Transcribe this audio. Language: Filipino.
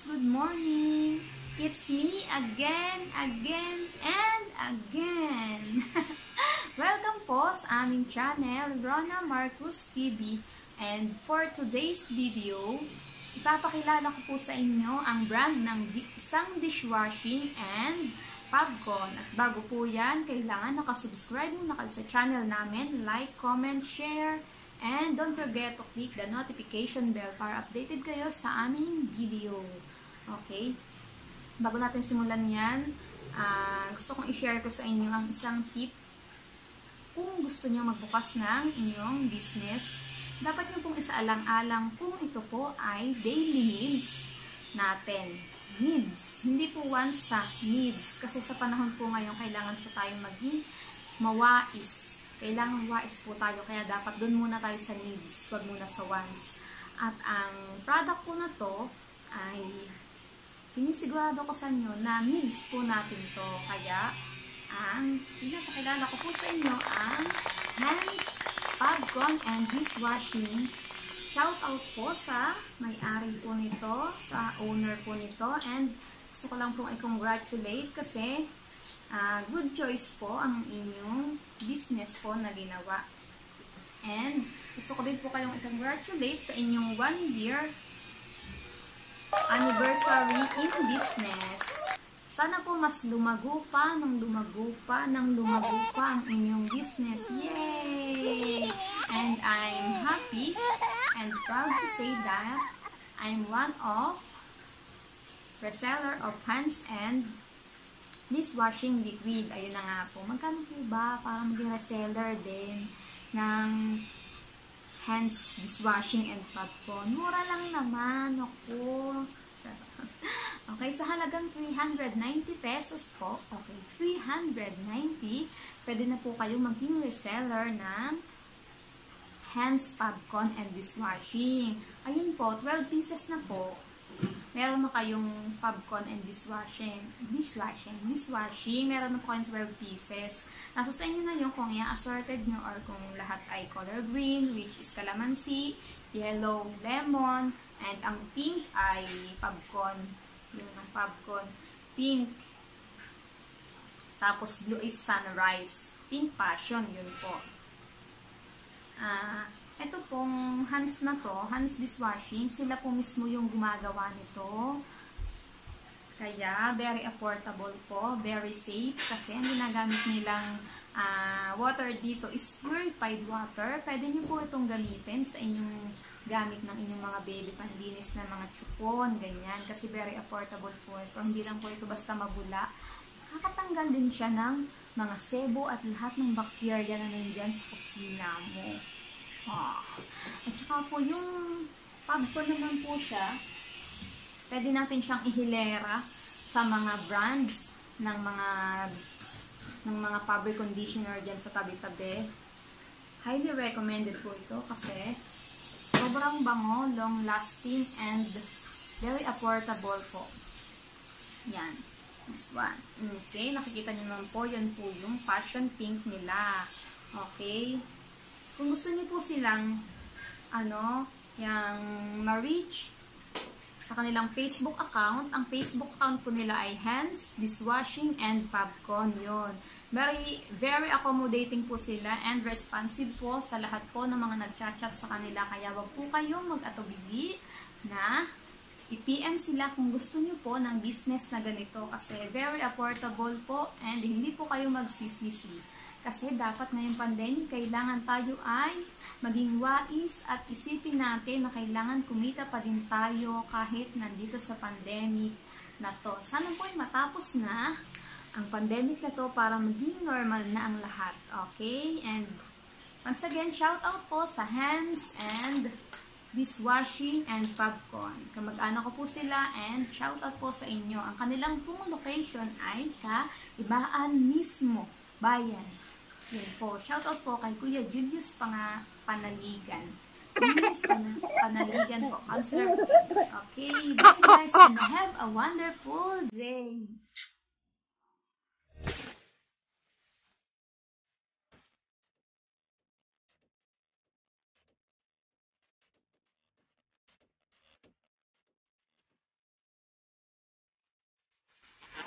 good morning! It's me again, and again! Welcome po sa aming channel, Rona Marcus TV. And for today's video, ipapakilala ko po sa inyo ang brand ng isang dishwashing and Fabcon. At bago po yan, kailangan nakasubscribe muna kayo sa channel namin, like, comment, share, and don't forget to click the notification bell para updated kayo sa aming video. Okay? Bago natin simulan yan, gusto kong i-share ko sa inyo ang isang tip. Kung gusto nyo magbukas ng inyong business, dapat nyo pong isaalang-alang kung ito po ay daily needs natin. Needs. Hindi po once sa needs. Kasi sa panahon po ngayon, kailangan po tayong maging mawais. Kailangan wais po tayo, kaya dapat doon muna tayo sa needs, wag muna sa wants. At ang product po na to ay sinisigurado ko sa inyo na needs po natin to. Kaya ang pinapakilala ko po sa inyo ang Hans Fabcon and Dishwashing. Shout out po sa may-ari po nito, sa owner po nito, and gusto ko lang pong i-congratulate kasi good choice po ang inyong business po na ginawa. And gusto ko din po kayong i-congratulate sa inyong 1-year anniversary in business. Sana po mas lumago pa ang inyong business. Yay! And I'm happy and proud to say that I'm one of reseller of Hans and Dishwashing liquid. Ayun na nga po. Magkano po ba para maging reseller din ng Hans Dishwashing and Fabcon? Mura lang naman. Ako. Okay, sa halagang 390 pesos po. Okay, 390. Pwede na po kayo maging reseller ng Hans Fabcon and Dishwashing. Ayun po, 12 pieces na po. Meron na kayong Fabcon and dishwashing. Meron na po kayong 12 pieces. Nasa sa inyo na yung kung i-assorted nyo or kung lahat ay color green, which is calamansi, yellow, lemon, and ang pink ay Fabcon. Yun ang Fabcon. Pink. Tapos blue is sunrise. Pink passion, yun po. Ito pong Hans na to, Hans Dishwashing, sila po mismo yung gumagawa nito. Kaya, very affordable po, very safe, kasi ang ginagamit nilang water dito is purified water. Pwede nyo po itong gamitin sa inyong gamit ng inyong mga baby panlinis na mga chupon, ganyan, kasi very affordable po ito. Hindi lang po ito basta mabula. Kakatanggal din siya ng mga sebo at lahat ng bacteria na nandyan sa kusina mo. At saka po yung Fabcon naman po siya, pwede natin siyang ihilera sa mga brands ng mga fabric conditioner dyan sa tabi-tabi. Highly recommended po ito kasi sobrang bango, long lasting, and very affordable po. Yan. This one. Okay, nakikita niyo naman po, yan po yung passion pink nila. Okay. Kung gusto niyo po silang, yung ma-reach sa kanilang Facebook account, ang Facebook account po nila ay Hans Dishwashing and Fabcon. Yun. Very accommodating po sila and responsive po sa lahat po ng mga nag-chat sa kanila. Kaya wag po kayong mag-atubili na i-PM sila kung gusto niyo po ng business na ganito kasi very affordable po and hindi po kayo magsisisi. Kasi dapat ngayong pandemic, kailangan tayo ay maging wais at isipin natin na kailangan kumita pa din tayo kahit nandito sa pandemic na to. Sana po ay matapos na ang pandemic na to para maging normal na ang lahat. Okay? And once again, shout out po sa Hans and Dishwashing and Fabcon. Kamag-anak ko po sila and shout out po sa inyo. Ang kanilang pong location ay sa Ibaan mismo, bayan. Yun po. Shoutout po kay Kuya Julius Panaligan. Panaligan po. Counselor. Okay. Bye guys and have a wonderful day.